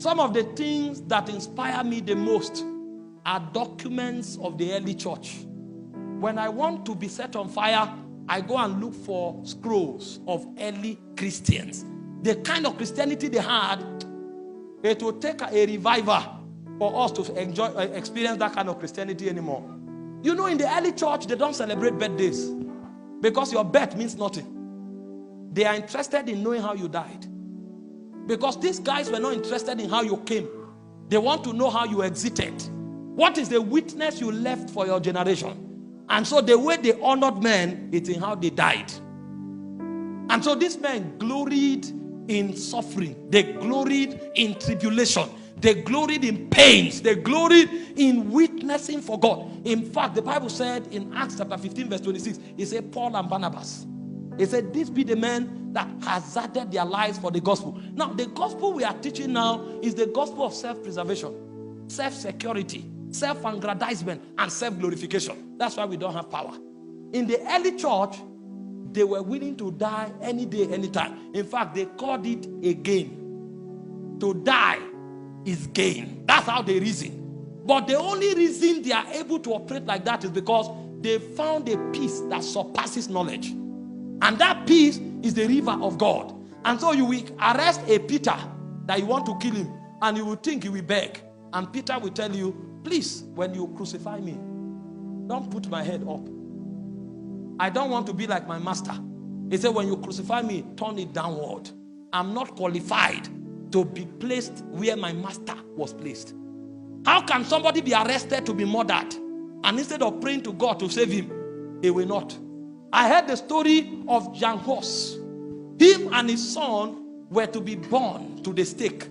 Some of the things that inspire me the most are documents of the early church. When I want to be set on fire, I go and look for scrolls of early Christians. The kind of Christianity they had, it will take a revival for us to experience that kind of Christianity anymore. You know, in the early church, they don't celebrate birthdays because your birth means nothing. They are interested in knowing how you died. Because these guys were not interested in how you came. They want to know how you exited. What is the witness you left for your generation? And so the way they honored men, it's in how they died. And so these men gloried in suffering. They gloried in tribulation. They gloried in pains. They gloried in witnessing for God. In fact, the Bible said in Acts chapter 15 verse 26, it said Paul and Barnabas. It said, these be the men that hazarded their lives for the gospel. Now, the gospel we are teaching now is the gospel of self-preservation, self-security, self-aggrandizement, and self-glorification. That's why we don't have power. In the early church, they were willing to die any day, anytime. In fact, they called it a gain. To die is gain. That's how they reason. But the only reason they are able to operate like that is because they found a peace that surpasses knowledge. And that peace is the river of God. And so you will arrest a Peter that you want to kill him, and you will think he will beg. And Peter will tell you, please, when you crucify me, don't put my head up. I don't want to be like my master. He said, when you crucify me, turn it downward. I'm not qualified to be placed where my master was placed. How can somebody be arrested to be murdered? And instead of praying to God to save him, he will not. I heard the story of Jan Hus. Him and his son were to be born to the stake.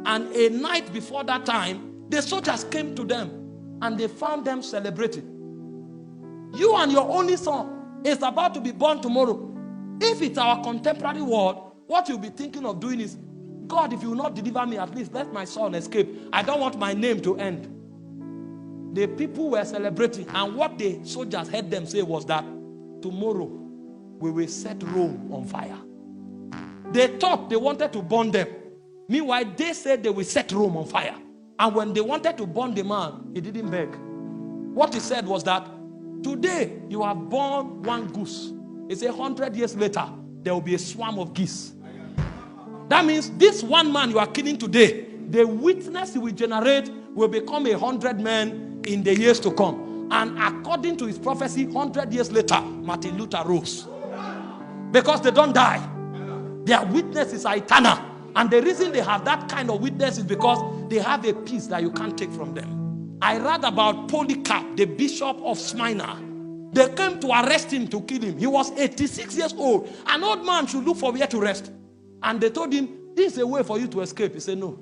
And a night before that time, the soldiers came to them and they found them celebrating. You and your only son is about to be born tomorrow. If it's our contemporary world, what you'll be thinking of doing is, God, if you will not deliver me, at least let my son escape. I don't want my name to end. The people were celebrating, and what the soldiers heard them say was that tomorrow we will set Rome on fire. They thought they wanted to burn them. Meanwhile, they said they will set Rome on fire. And when they wanted to burn the man, he didn't beg. What he said was that, today you have born one goose. He said 100 years later, there will be a swarm of geese. That means this one man you are killing today, the witness he will generate will become 100 men in the years to come. And according to his prophecy, 100 years later, Martin Luther rose. Because they don't die. Their witnesses are eternal. And the reason they have that kind of witness is because they have a peace that you can't take from them. I read about Polycarp, the bishop of Smyrna. They came to arrest him, to kill him. He was 86 years old. An old man should look for where to rest. And they told him, this is a way for you to escape. He said, no.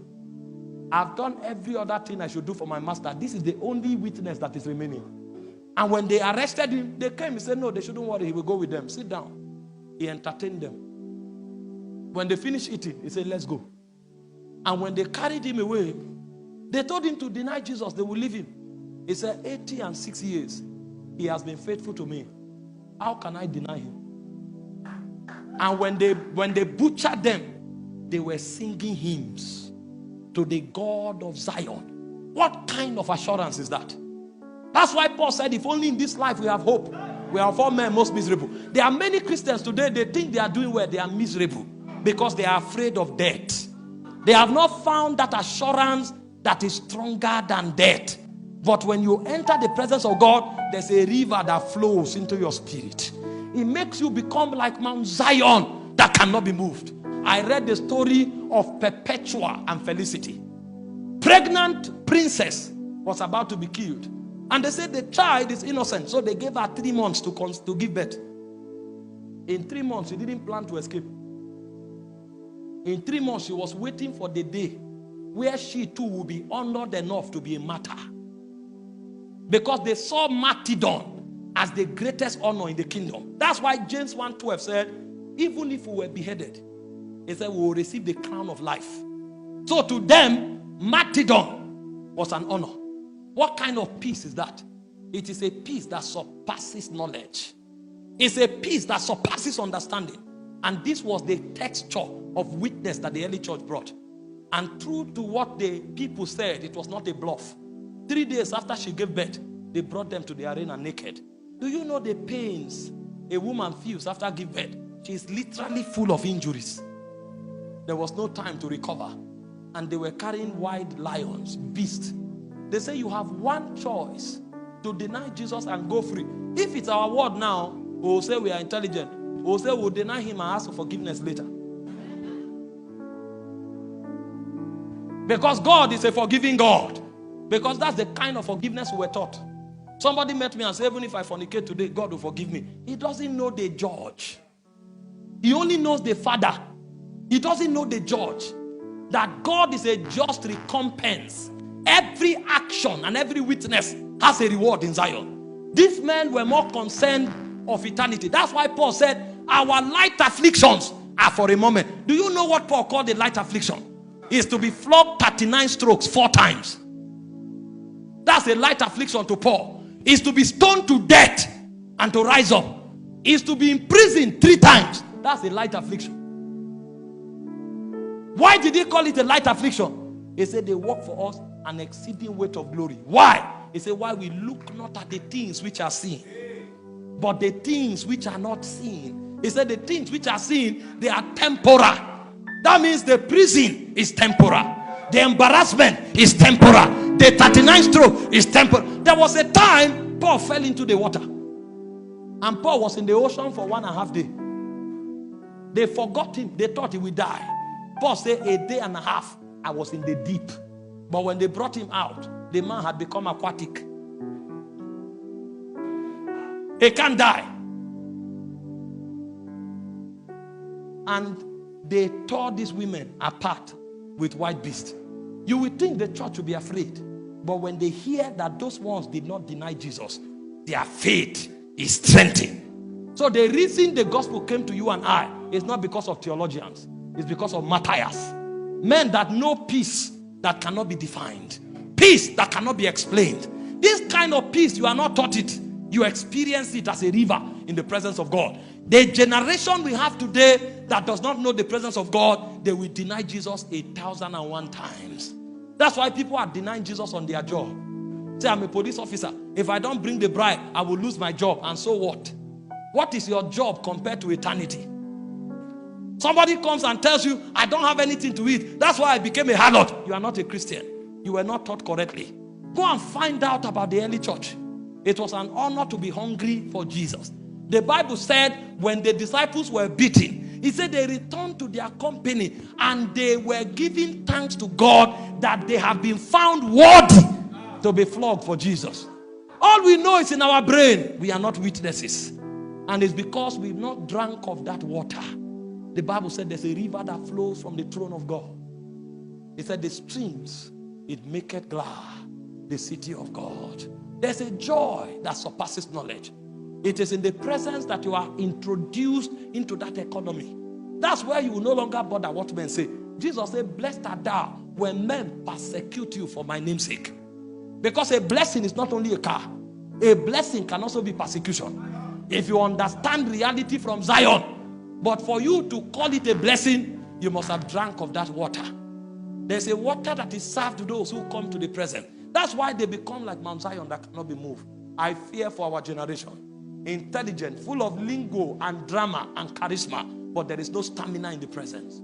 I've done every other thing I should do for my master. This is the only witness that is remaining. And when they arrested him, they came. He said, no, they shouldn't worry. He will go with them. Sit down. He entertained them. When they finished eating, he said, let's go. And when they carried him away, they told him to deny Jesus. They will leave him. He said, 86 years, he has been faithful to me. How can I deny him? And when they butchered them, they were singing hymns to the God of Zion. What kind of assurance is that? That's why Paul said, if only in this life we have hope, we are for men most miserable. There are many Christians today, they think they are doing well, they are miserable because they are afraid of death. They have not found that assurance that is stronger than death. But when you enter the presence of God, there's a river that flows into your spirit. It makes you become like Mount Zion that cannot be moved. I read the story of Perpetua and Felicity. Pregnant princess was about to be killed. And they said the child is innocent. So they gave her 3 months to give birth. In 3 months, she didn't plan to escape. In 3 months, she was waiting for the day where she too will be honored enough to be a martyr. Because they saw martyrdom as the greatest honor in the kingdom. That's why James 1:12 said, even if we were beheaded, he said we will receive the crown of life. So to them, martyrdom was an honor. What kind of peace is that? It is a peace that surpasses knowledge. It's a peace that surpasses understanding. And this was the texture of witness that the early church brought. And true to what the people said, it was not a bluff. 3 days after she gave birth, they brought them to the arena naked. Do you know the pains a woman feels after giving birth? She is literally full of injuries. There was no time to recover. And they were carrying wild lions, beasts. They say you have one choice: to deny Jesus and go free. If it's our word now, we'll say we are intelligent. We'll say we'll deny him and ask for forgiveness later. Because God is a forgiving God. Because that's the kind of forgiveness we were taught. Somebody met me and said, even if I fornicate today, God will forgive me. He doesn't know the judge. He only knows the Father. He doesn't know the judge. That God is a just recompense. Every action and every witness has a reward in Zion. These men were more concerned of eternity. That's why Paul said, our light afflictions are for a moment. Do you know what Paul called a light affliction? Is to be flogged 39 strokes 4 times. That's a light affliction to Paul. Is to be stoned to death and to rise up. Is to be imprisoned 3 times. That's a light affliction. Why did he call it a light affliction? He said they work for us an exceeding weight of glory. Why? He said, why we look not at the things which are seen, but the things which are not seen. He said the things which are seen, they are temporal. That means the prison is temporal. The embarrassment is temporal. The 39 stroke is temporal. There was a time Paul fell into the water. And Paul was in the ocean for 1.5 days. They forgot him. They thought he would die. Paul said, 1.5 days I was in the deep. But when they brought him out, the man had become aquatic. He can't die. And they tore these women apart with white beasts. You would think the church would be afraid. But when they hear that those ones did not deny Jesus, their faith is strengthened. So the reason the gospel came to you and I is not because of theologians. It's because of martyrs. Men that know peace that cannot be defined. Peace that cannot be explained. This kind of peace, you are not taught it. You experience it as a river in the presence of God. The generation we have today that does not know the presence of God, they will deny Jesus 1,001 times. That's why people are denying Jesus on their job. Say, I'm a police officer. If I don't bring the bride, I will lose my job. And so what? What is your job compared to eternity? Somebody comes and tells you, I don't have anything to eat. That's why I became a harlot. You are not a Christian. You were not taught correctly. Go and find out about the early church. It was an honor to be hungry for Jesus. The Bible said when the disciples were beaten, he said they returned to their company and they were giving thanks to God that they have been found worthy to be flogged for Jesus. All we know is in our brain. We are not witnesses. And it's because we've not drank of that water. The Bible said there's a river that flows from the throne of God. It said the streams, it maketh glad the city of God. There's a joy that surpasses knowledge. It is in the presence that you are introduced into that economy. That's where you will no longer bother what men say. Jesus said, blessed art thou when men persecute you for my name's sake. Because a blessing is not only a car. A blessing can also be persecution. If you understand reality from Zion. But for you to call it a blessing, you must have drank of that water. There's a water that is served to those who come to the present. That's why they become like Mount Zion that cannot be moved. I fear for our generation. Intelligent, full of lingo and drama and charisma, but there is no stamina in the presence.